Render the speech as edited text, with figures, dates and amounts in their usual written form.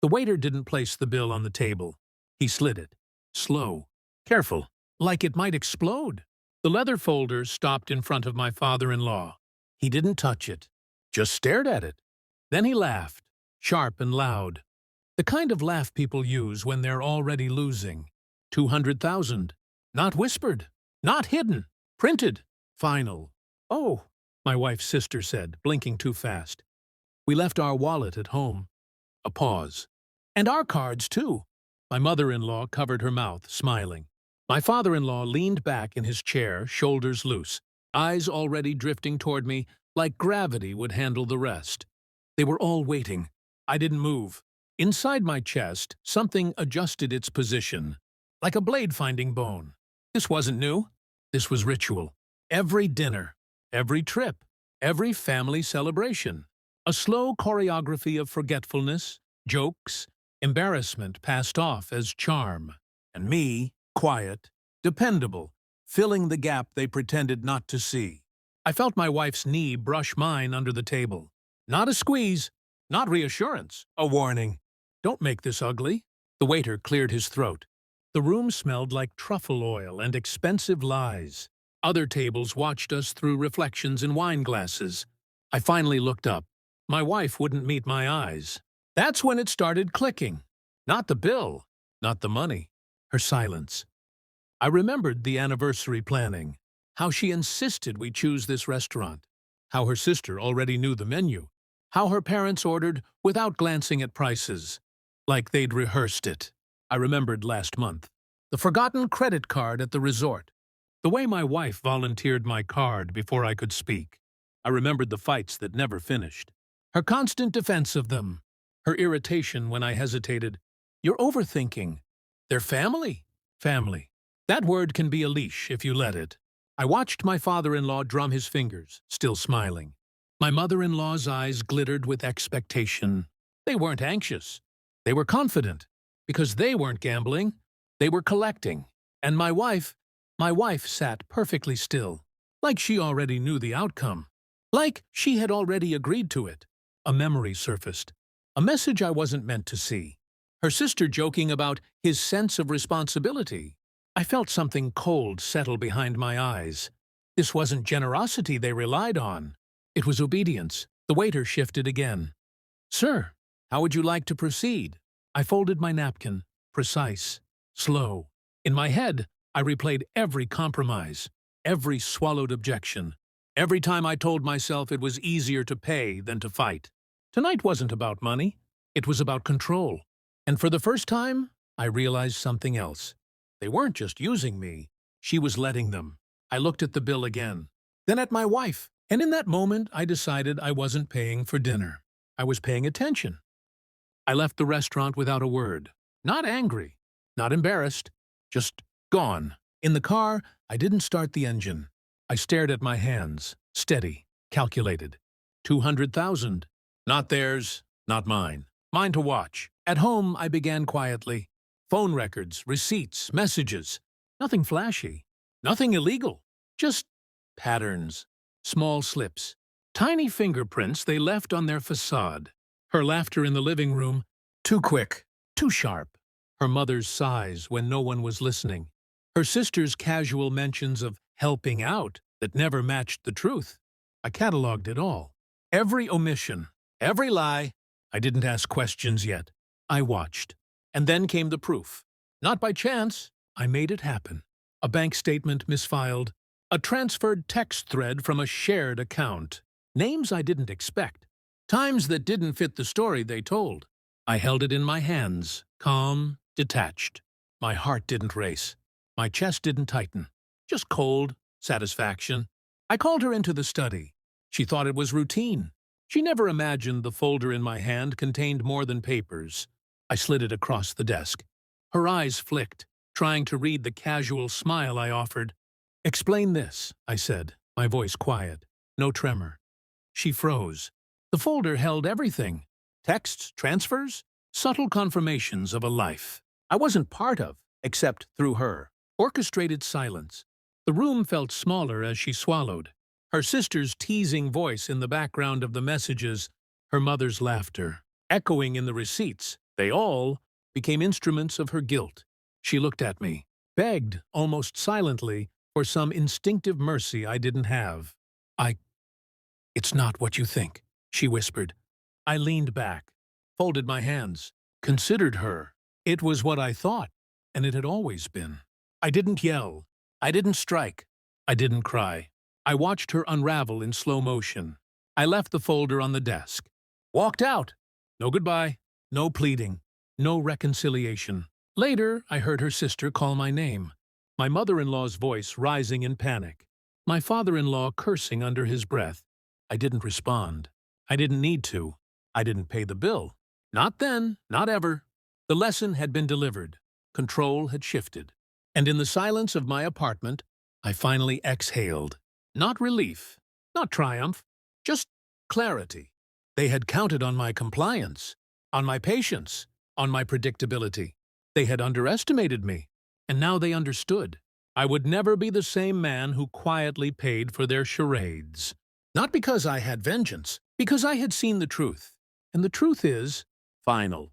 The waiter didn't place the bill on the table. He slid it. Slow. Careful. Like it might explode. The leather folder stopped in front of my father-in-law. He didn't touch it. Just stared at it. Then he laughed. Sharp and loud. The kind of laugh people use when they're already losing. 200,000. Not whispered. Not hidden. Printed. Final. Oh, my wife's sister said, blinking too fast. We left our wallet at home. A pause. And our cards, too. My mother-in-law covered her mouth, smiling. My father-in-law leaned back in his chair, shoulders loose, eyes already drifting toward me, like gravity would handle the rest. They were all waiting. I didn't move. Inside my chest, something adjusted its position, like a blade finding bone. This wasn't new. This was ritual. Every dinner, every trip, every family celebration. A slow choreography of forgetfulness, jokes, embarrassment passed off as charm. And me, quiet, dependable, filling the gap they pretended not to see. I felt my wife's knee brush mine under the table. Not a squeeze, not reassurance, a warning. Don't make this ugly. The waiter cleared his throat. The room smelled like truffle oil and expensive lies. Other tables watched us through reflections in wine glasses. I finally looked up. My wife wouldn't meet my eyes. That's when it started clicking. Not the bill, not the money. Her silence. I remembered the anniversary planning, how she insisted we choose this restaurant, how her sister already knew the menu, how her parents ordered without glancing at prices, like they'd rehearsed it. I remembered last month, the forgotten credit card at the resort, the way my wife volunteered my card before I could speak. I remembered the fights that never finished, her constant defense of them, her irritation when I hesitated. You're overthinking. They're family. Family. That word can be a leash if you let it. I watched my father-in-law drum his fingers, still smiling. My mother-in-law's eyes glittered with expectation. They weren't anxious. They were confident. Because they weren't gambling. They were collecting. And my wife sat perfectly still. Like she already knew the outcome. Like she had already agreed to it. A memory surfaced. A message I wasn't meant to see. Her sister joking about his sense of responsibility. I felt something cold settle behind my eyes. This wasn't generosity they relied on. It was obedience. The waiter shifted again. Sir, how would you like to proceed? I folded my napkin. Precise. Slow. In my head, I replayed every compromise. Every swallowed objection. Every time I told myself it was easier to pay than to fight. Tonight wasn't about money. It was about control. And for the first time, I realized something else. They weren't just using me. She was letting them. I looked at the bill again. Then at my wife. And in that moment, I decided I wasn't paying for dinner. I was paying attention. I left the restaurant without a word. Not angry. Not embarrassed. Just gone. In the car, I didn't start the engine. I stared at my hands. Steady. Calculated. 200,000. Not theirs. Not mine. Mine to watch. At home, I began quietly. Phone records, receipts, messages. Nothing flashy. Nothing illegal. Just patterns. Small slips. Tiny fingerprints they left on their facade. Her laughter in the living room. Too quick. Too sharp. Her mother's sighs when no one was listening. Her sister's casual mentions of helping out that never matched the truth. I cataloged it all. Every omission. Every lie. I didn't ask questions yet. I watched. And then came the proof. Not by chance. I made it happen. A bank statement misfiled. A transferred text thread from a shared account. Names I didn't expect. Times that didn't fit the story they told. I held it in my hands, calm, detached. My heart didn't race. My chest didn't tighten. Just cold satisfaction. I called her into the study. She thought it was routine. She never imagined the folder in my hand contained more than papers. I slid it across the desk. Her eyes flicked, trying to read the casual smile I offered. Explain this, I said, my voice quiet, no tremor. She froze. The folder held everything. Texts, transfers, subtle confirmations of a life I wasn't part of, except through her. Orchestrated silence. The room felt smaller as she swallowed. Her sister's teasing voice in the background of the messages, her mother's laughter, echoing in the receipts. They all became instruments of her guilt. She looked at me, begged, almost silently, for some instinctive mercy I didn't have. It's not what you think, she whispered. I leaned back, folded my hands, considered her. It was what I thought, and it had always been. I didn't yell. I didn't strike. I didn't cry. I watched her unravel in slow motion. I left the folder on the desk. Walked out. No goodbye. No pleading. No reconciliation. Later, I heard her sister call my name. My mother-in-law's voice rising in panic. My father-in-law cursing under his breath. I didn't respond. I didn't need to. I didn't pay the bill. Not then, not ever. The lesson had been delivered. Control had shifted. And in the silence of my apartment, I finally exhaled. Not relief, not triumph, just clarity. They had counted on my compliance, on my patience, on my predictability. They had underestimated me, and now they understood. I would never be the same man who quietly paid for their charades. Not because I had vengeance, because I had seen the truth. And the truth is final.